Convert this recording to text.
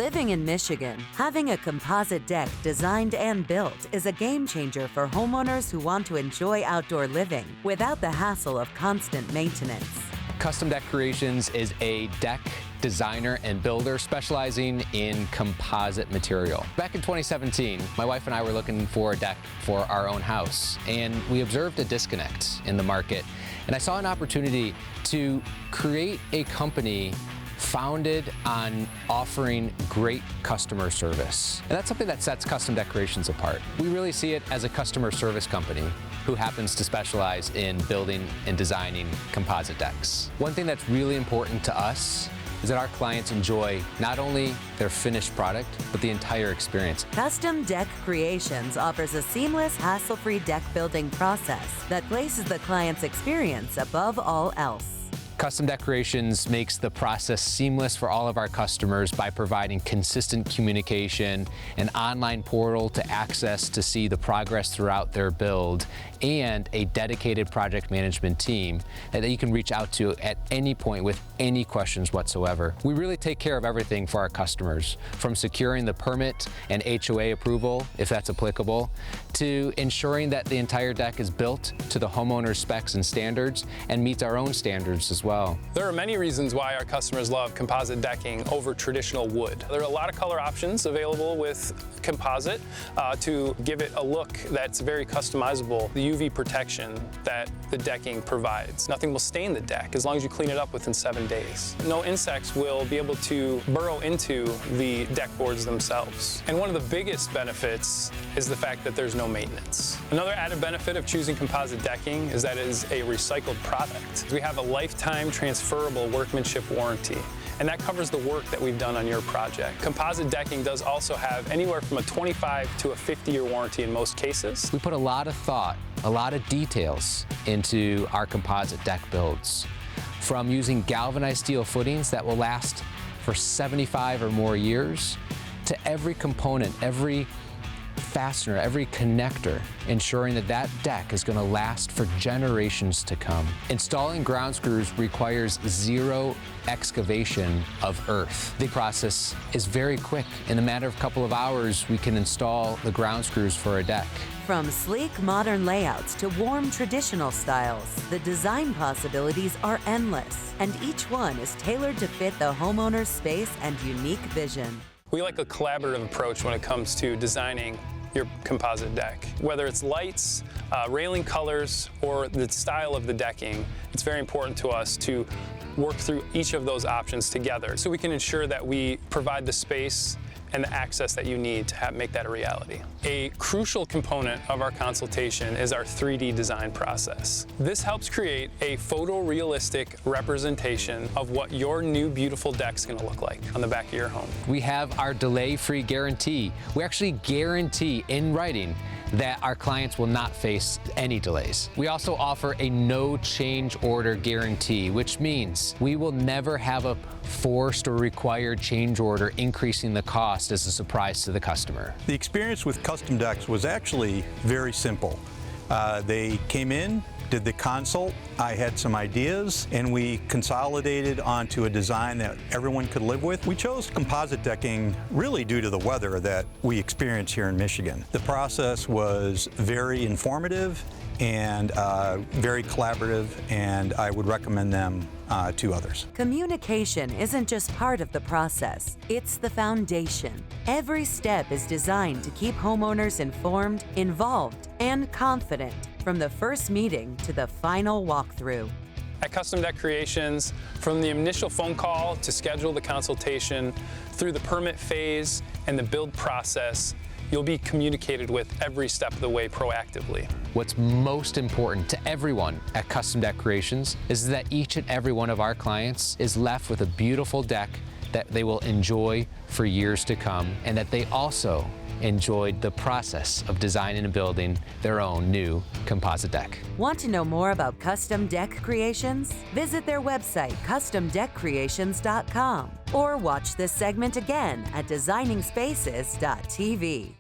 Living in Michigan, having a composite deck designed and built is a game changer for homeowners who want to enjoy outdoor living without the hassle of constant maintenance. Custom Deck Creations is a deck designer and builder specializing in composite material. Back in 2017, my wife and I were looking for a deck for our own house, and we observed a disconnect in the market. And I saw an opportunity to create a company founded on offering great customer service. And that's something that sets Custom Deck Creations apart. We really see it as a customer service company who happens to specialize in building and designing composite decks. One thing that's really important to us is that our clients enjoy not only their finished product, but the entire experience. Custom Deck Creations offers a seamless, hassle-free deck building process that places the client's experience above all else. Custom Deck Creations makes the process seamless for all of our customers by providing consistent communication, an online portal to access to see the progress throughout their build, and a dedicated project management team that you can reach out to at any point with any questions whatsoever. We really take care of everything for our customers, from securing the permit and HOA approval, if that's applicable, to ensuring that the entire deck is built to the homeowner's specs and standards and meets our own standards as well. There are many reasons why our customers love composite decking over traditional wood. There are a lot of color options available with composite to give it a look that's very customizable. The UV protection that the decking provides. Nothing will stain the deck as long as you clean it up within 7 days. No insects will be able to burrow into the deck boards themselves. And one of the biggest benefits is the fact that there's no maintenance. Another added benefit of choosing composite decking is that it is a recycled product. We have a lifetime transferable workmanship warranty, and that covers the work that we've done on your project. Composite decking does also have anywhere from a 25 to a 50-year warranty in most cases. We put a lot of thought, a lot of details into our composite deck builds. From using galvanized steel footings that will last for 75 or more years, to every component, every fastener, every connector, ensuring that that deck is going to last for generations to come. Installing ground screws requires zero excavation of earth. The process is very quick. In a matter of a couple of hours, we can install the ground screws for a deck. From sleek modern layouts to warm traditional styles, the design possibilities are endless, and each one is tailored to fit the homeowner's space and unique vision. We like a collaborative approach when it comes to designing your composite deck. Whether it's lights, railing colors, or the style of the decking, it's very important to us to work through each of those options together so we can ensure that we provide the space and the access that you need to make that a reality. A crucial component of our consultation is our 3D design process. This helps create a photorealistic representation of what your new beautiful deck's gonna look like on the back of your home. We have our delay-free guarantee. We actually guarantee in writing that our clients will not face any delays. We also offer a no change order guarantee, which means we will never have a forced or required change order increasing the cost as a surprise to the customer. The experience with custom decks was actually very simple. They came in, did the consult, I had some ideas, and we consolidated onto a design that everyone could live with. We chose composite decking really due to the weather that we experience here in Michigan. The process was very informative and very collaborative, and I would recommend them to others. Communication isn't just part of the process, it's the foundation. Every step is designed to keep homeowners informed, involved, and confident from the first meeting to the final walkthrough. At Custom Deck Creations, from the initial phone call to schedule the consultation, through the permit phase and the build process, you'll be communicated with every step of the way proactively. What's most important to everyone at Custom Deck Creations is that each and every one of our clients is left with a beautiful deck that they will enjoy for years to come, and that they also enjoyed the process of designing and building their own new composite deck. Want to know more about Custom Deck Creations? Visit their website, customdeckcreations.com, or watch this segment again at designingspaces.tv.